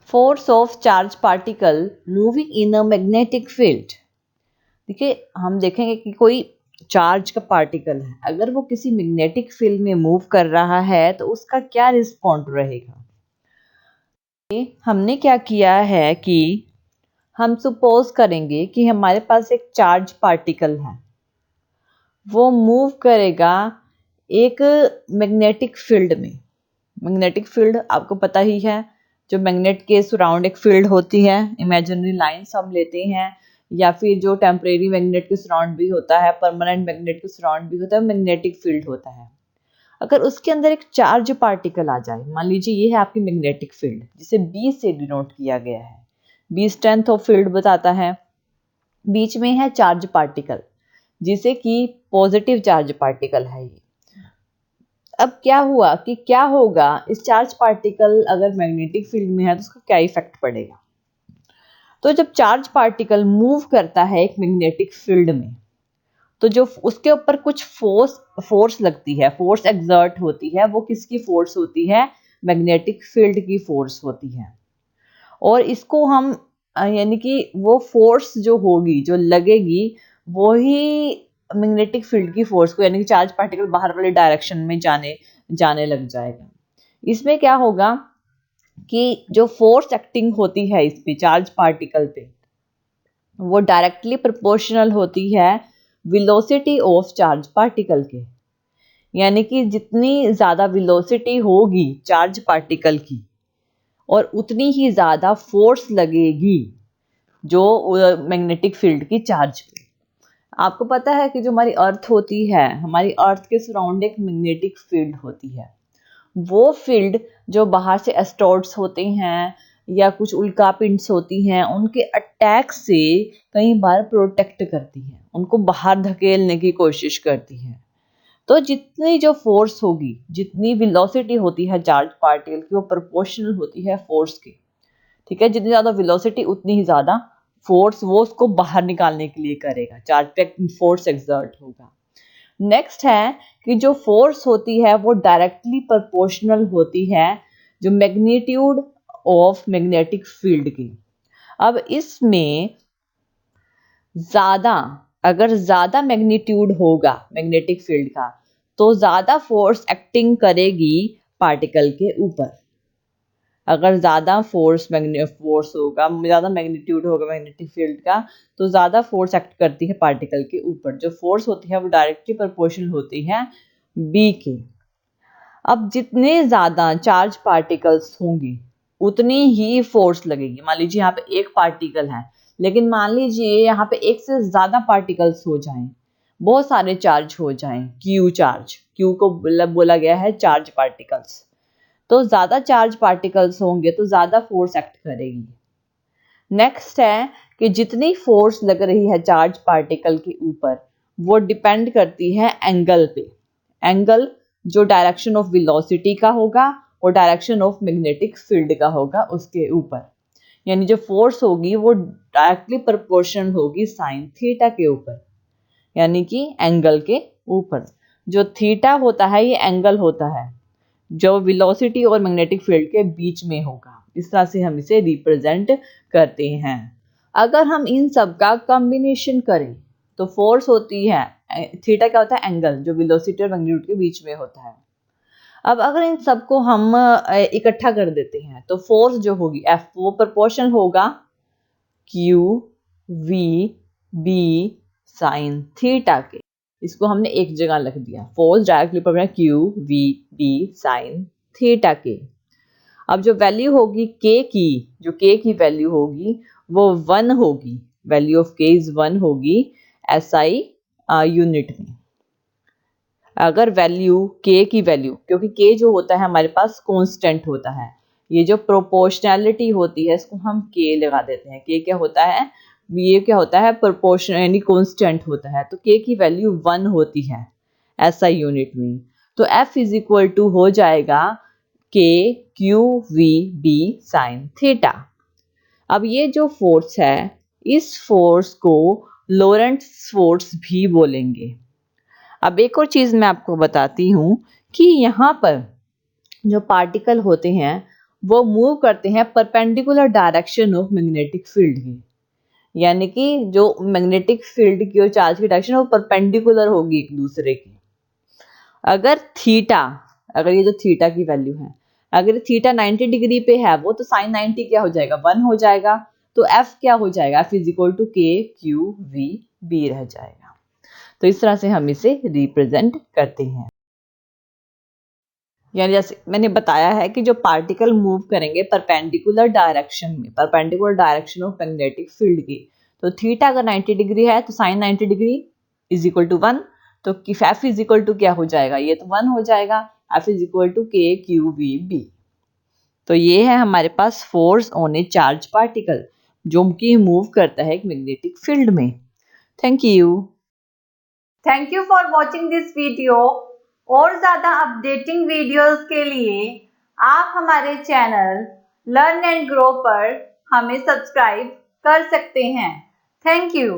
Force of charge particle moving in a magnetic field. देखिए, हम देखेंगे कि कोई चार्ज का पार्टिकल है, अगर वो किसी मैग्नेटिक फील्ड में मूव कर रहा है तो उसका क्या रिस्पॉन्ड रहेगा। हमने क्या किया है कि हम सपोज करेंगे कि हमारे पास एक चार्ज पार्टिकल है, वो मूव करेगा एक मैग्नेटिक फील्ड में। मैग्नेटिक फील्ड आपको पता ही है, जो मैग्नेट के सराउंड एक फील्ड होती है, इमेजिनरी लाइंस हम लेते हैं, या फिर जो टेम्परेरी मैग्नेट के सराउंड भी होता है, परमानेंट मैग्नेट के सराउंड भी होता है, मैग्नेटिक फील्ड होता है। अगर उसके अंदर एक चार्ज पार्टिकल आ जाए, मान लीजिए ये है आपकी मैग्नेटिक फील्ड जिसे बी से डिनोट किया गया है, बी स्ट्रेंथ ऑफ फील्ड बताता है, बीच में है चार्ज पार्टिकल जिसे कि पॉजिटिव चार्ज पार्टिकल है ये। अब क्या हुआ कि क्या होगा, इस चार्ज पार्टिकल अगर मैग्नेटिक फील्ड में है तो उसका क्या इफेक्ट पड़ेगा। तो जब चार्ज पार्टिकल मूव करता है एक मैग्नेटिक फील्ड में, तो जो उसके ऊपर कुछ फोर्स लगती है, फोर्स एक्सर्ट होती है, वो किसकी फोर्स होती है, मैग्नेटिक फील्ड की फोर्स होती है। और इसको हम यानी कि वो फोर्स जो होगी, जो लगेगी, वो ही मैग्नेटिक फील्ड की फोर्स को, यानी कि चार्ज पार्टिकल बाहर वाले डायरेक्शन में जाने लग जाएगा। इसमें क्या होगा कि जो फोर्स एक्टिंग होती है इस पे, चार्ज पार्टिकल पे, वो डायरेक्टली प्रोपोर्शनल होती है वेलोसिटी ऑफ चार्ज पार्टिकल के। यानी कि जितनी ज़्यादा वेलोसिटी होगी चार्ज पार्टिकल की, और उतनी ही ज़्यादा फोर्स लगेगी जो मैग्नेटिक फील्ड की चार्ज पे। आपको पता है कि जो हमारी अर्थ होती है, हमारी अर्थ के सराउंड एक मैग्नेटिक फील्ड होती है। वो फील्ड जो बाहर से एस्ट्रॉइड्स होते हैं या कुछ उल्का पिंड्स होती हैं, उनके अटैक से कई बार प्रोटेक्ट करती है, उनको बाहर धकेलने की कोशिश करती है। तो जितनी जो फोर्स होगी, जितनी वेलोसिटी होती है चार्ज पार्टिकल की, वो प्रोपोर्शनल होती है फोर्स की। ठीक है, जितनी ज़्यादा वेलोसिटी उतनी ही ज़्यादा फोर्स वो उसको बाहर निकालने के लिए करेगा, चार्ज पे फोर्स एक्सर्ट होगा। नेक्स्ट है कि जो फोर्स होती है वो डायरेक्टली प्रोपोर्शनल होती है जो मैग्नीट्यूड ऑफ मैग्नेटिक फील्ड की। अब इसमें ज़्यादा, अगर ज़्यादा मैग्नीट्यूड होगा मैग्नेटिक फील्ड का, तो ज़्यादा फोर्स एक्टिंग करेगी पार्टिकल के ऊपर। अगर ज़्यादा फोर्स होगा, ज़्यादा मैग्नीट्यूड होगा मैग्नेटिक फील्ड का, तो ज़्यादा फोर्स एक्ट करती है पार्टिकल के ऊपर। जो फोर्स होती है वो डायरेक्टली प्रोपोर्शनल होती है बी के। अब जितने ज़्यादा चार्ज पार्टिकल्स होंगे उतनी ही फोर्स लगेगी। मान लीजिए यहाँ पे एक पार्टिकल है, लेकिन मान लीजिए यहाँ पे एक से ज़्यादा पार्टिकल्स हो जाएं, बहुत सारे चार्ज हो जाएं, क्यू चार्ज, क्यू को बोला गया है चार्ज पार्टिकल्स। तो ज़्यादा चार्ज पार्टिकल्स होंगे तो ज़्यादा फोर्स एक्ट करेगी। नेक्स्ट है कि जितनी फोर्स लग रही है चार्ज पार्टिकल के ऊपर, वो डिपेंड करती है एंगल पे। एंगल जो डायरेक्शन ऑफ वेलोसिटी का होगा और डायरेक्शन ऑफ मैग्नेटिक फील्ड का होगा उसके ऊपर। यानी जो फोर्स होगी वो डायरेक्टली प्रोपोर्शनल होगी साइन थीटा के ऊपर, यानी कि एंगल के ऊपर। जो थीटा होता है ये एंगल होता है जो वेलोसिटी और मैग्नेटिक फील्ड के बीच में होगा। इस तरह से हम इसे रिप्रेजेंट करते हैं। अगर हम इन सब का कॉम्बिनेशन करें तो फोर्स होती है, थीटा क्या होता है, एंगल जो वेलोसिटी और मैग्नीट्यूड के बीच में होता है। अब अगर इन सबको हम इकट्ठा कर देते हैं तो फोर्स जो होगी एफ, वो प्रोपोर्शनल होगा Q V B sine theta के। इसको हमने एक जगह लिख दिया, force directly proportional Q V B sine theta के। अब जो वैल्यू होगी के की, जो के की वैल्यू होगी वो 1 होगी, वैल्यू ऑफ के इज 1 होगी एसआई यूनिट में। अगर वैल्यू के की वैल्यू, क्योंकि के जो होता है हमारे पास कांस्टेंट होता है, ये जो प्रोपोर्शनैलिटी होती है इसको हम के लगा देते हैं। के क्या होता है, ये क्या होता है, प्रोपोर्शनल यानी कांस्टेंट होता है। तो के की वैल्यू 1 होती है एसआई यूनिट में। तो F इज इक्वल टू हो जाएगा K Q V B sine theta. अब ये जो फोर्स है, इस फोर्स को लोरेंट्ज फोर्स भी बोलेंगे। अब एक और चीज़ मैं आपको बताती हूँ कि यहाँ पर जो पार्टिकल होते हैं वो मूव करते हैं perpendicular direction of magnetic field की, यानी कि जो मैग्नेटिक फील्ड की और चार्ज की डायरेक्शन वो परपेंडिकुलर होगी एक दूसरे की। अगर थीटा, अगर ये जो थीटा की वैल्यू है, अगर थीटा 90 डिग्री पे है वो तो साइन 90 क्या हो जाएगा, 1 हो जाएगा। तो एफ क्या हो जाएगा, एफ इज इक्वल टू के क्यू वी बी रह जाएगा। तो इस तरह से हम इसे रिप्रेजेंट करते हैं। यानी जैसे मैंने बताया है कि जो पार्टिकल मूव करेंगे परपेंडिकुलर डायरेक्शन में, perpendicular direction of magnetic field की, तो थीटा अगर 90 डिग्री है तो sine 90 degree is equal to 1, तो एफ इज इक्वल टू क्या हो जाएगा, ये तो 1 हो जाएगा, एफ इज इक्वल टू के क्यू वी बी। तो ये है हमारे पास force on a charge particle जो कि मूव करता है एक मैग्नेटिक फील्ड में। Thank you. Thank you for watching this video. और ज़्यादा अपडेटिंग वीडियोस के लिए आप हमारे चैनल लर्न एंड ग्रो पर हमें सब्सक्राइब कर सकते हैं। Thank you.